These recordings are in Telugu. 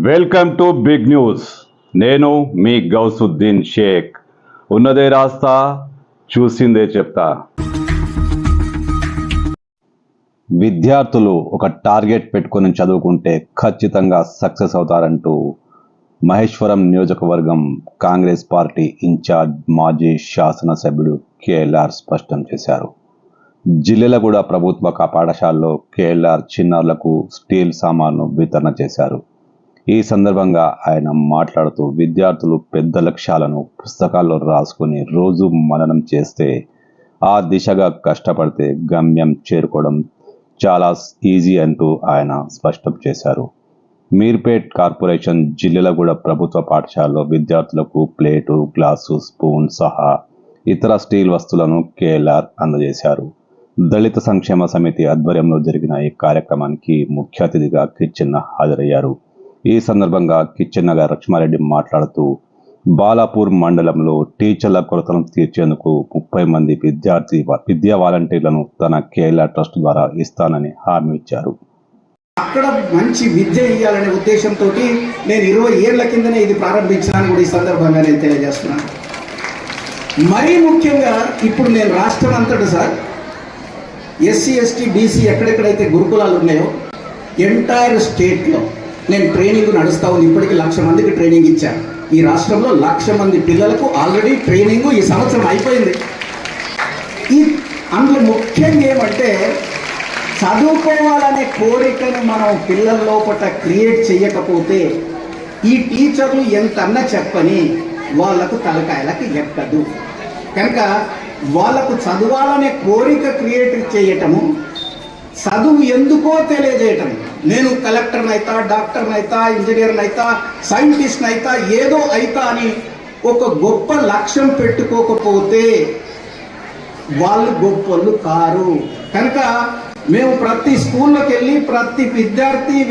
Welcome to big news. నేను మీ గౌసుద్దీన్ షేక్. ఉన్నదే రాస్తా, చూసిందే చెప్తా. విద్యార్థులు ఒక టార్గెట్ పెట్టుకొని చదువుకుంటే ఖచ్చితంగా సక్సెస్ అవుతారంటూ మహేశ్వరం నియోజకవర్గం కాంగ్రెస్ పార్టీ ఇన్ఛార్జ్ మాజీ శాసనసభ్యుడు కేఎల్ఆర్ స్పష్టం చేశారు. జిల్లెలగూడ ప్రభుత్వ పాఠశాలలో కేఎల్ఆర్ చిన్నారులకు స్టీల్ సామాన్లు వితరణ చేశారు. ఈ సందర్భంగా ఆయన మాట్లాడుతూ విద్యార్థులు పెద్ద లక్ష్యాలను పుస్తకాల్లో రాసుకుని రోజు మననం చేస్తే ఆ దిశగా కష్టపడితే గమ్యం చేరుకోవడం చాలా ఈజీ అంటూ ఆయన స్పష్టం చేశారు. మీర్పేట్ కార్పొరేషన్ జిల్లెలగూడ ప్రభుత్వ పాఠశాలలో విద్యార్థులకు ప్లేటు, గ్లాసు, స్పూన్ సహా ఇతర స్టీల్ వస్తువులను కేఎల్ఆర్ అందజేశారు. దళిత సంక్షేమ సమితి ఆధ్వర్యంలో జరిగిన ఈ కార్యక్రమానికి ముఖ్య అతిథిగా కిచ్చెన్న హాజరయ్యారు. ఈ సందర్భంగా కిచ్చెన్న లక్ష్మారెడ్డి మాట్లాడుతూ బాలాపూర్ మండలంలో టీచర్ల కొరతను తీర్చేందుకు 30 మంది విద్యా వాలంటీర్లను తన కేఎల్ఆర్ ట్రస్ట్ ద్వారా ఇస్తానని హామీ ఇచ్చారు. అక్కడ మంచి విద్య ఇవ్వాలనే ఉద్దేశంతో నేను 20 ఏళ్ల కిందనే ఇది ప్రారంభించాలని కూడా ఈ సందర్భంగా నేను తెలియజేస్తున్నాను. మరీ ముఖ్యంగా ఇప్పుడు నేను రాష్ట్రం అంతటా సార్ ఎస్సీ, ఎస్టీ, బీసీ ఎక్కడెక్కడైతే గురుకులాలు ఉన్నాయో ఎంటైర్ స్టేట్లో నేను ట్రైనింగ్ నడుస్తా ఉంది. ఇప్పటికీ 1,00,000 మందికి ట్రైనింగ్ ఇచ్చాను. ఈ రాష్ట్రంలో 1,00,000 మంది పిల్లలకు ఆల్రెడీ ట్రైనింగ్ ఈ సంవత్సరం అయిపోయింది. అందులో ముఖ్యంగా ఏమంటే చదువుకోవాలనే కోరికను మనం పిల్లల లోపల క్రియేట్ చేయకపోతే ఈ టీచర్లు ఎంతన్నా చెప్పని వాళ్లకు తలకాయలకి ఎక్కదు. కనుక వాళ్లకు చదవాలనే కోరిక క్రియేట్ చేయటము, చదువు ఎందుకో తెలియజేయటం. నేను కలెక్టర్ని అవుతా, డాక్టర్ని అవుతా, ఇంజనీర్ని అవుతా, సైంటిస్ట్ని అవుతా, ఏదో అవుతా అని ఒక గొప్ప లక్ష్యం పెట్టుకోకపోతే వాళ్ళు గొప్పలు కారు. కనుక మేము ప్రతి స్కూల్లోకి వెళ్ళి ప్రతి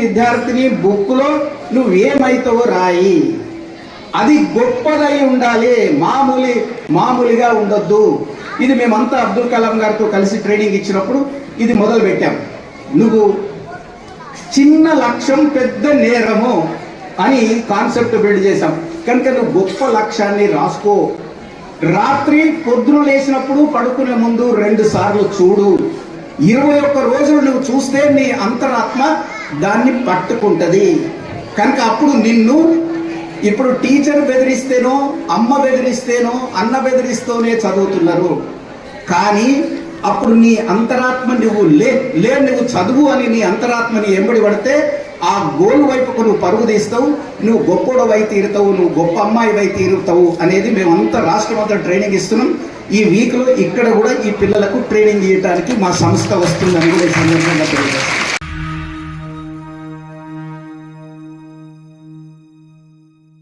విద్యార్థిని బుక్లో నువ్వేమైతావో రాయి, అది గొప్పదై ఉండాలి, మామూలుగా ఉండొద్దు. ఇది మేమంతా అబ్దుల్ కలాం గారితో కలిసి ట్రైనింగ్ ఇచ్చినప్పుడు ఇది మొదలు పెట్టాం. నువ్వు చిన్న లక్ష్యం పెద్ద నేరము అని కాన్సెప్ట్ బిల్డ్ చేశాం. కనుక నువ్వు గొప్ప లక్ష్యాన్ని రాసుకో. రాత్రి పొద్దున లేచినప్పుడు పడుకునే ముందు 2 సార్లు చూడు. 21 రోజులు నువ్వు చూస్తే నీ అంతరాత్మ దాన్ని పట్టుకుంటుంది. కనుక అప్పుడు నిన్ను ఇప్పుడు టీచర్ బెదిరిస్తేనో, అమ్మ బెదిరిస్తేనో, అన్న బెదిరిస్తూనే చదువుతున్నారు. కానీ అప్పుడు నీ అంతరాత్మ నువ్వు చదువు అని నీ ఆత్మని ఎంబడి పడితే ఆ గోల్ వైపుకు నువ్వు పరుగు తీస్తావు, నువ్వు గొప్పోడవై తీరుతావు, నువ్వు గొప్ప అమ్మాయివై తీరుతావు అనేది మేమంతా రాష్ట్రం అంతా ట్రైనింగ్ ఇస్తున్నాం. ఈ వీక్లో ఇక్కడ కూడా ఈ పిల్లలకు ట్రైనింగ్ ఇవ్వడానికి మా సంస్థ వస్తుందని కూడా ఈ సందర్భంగా తెలియజేస్తాం.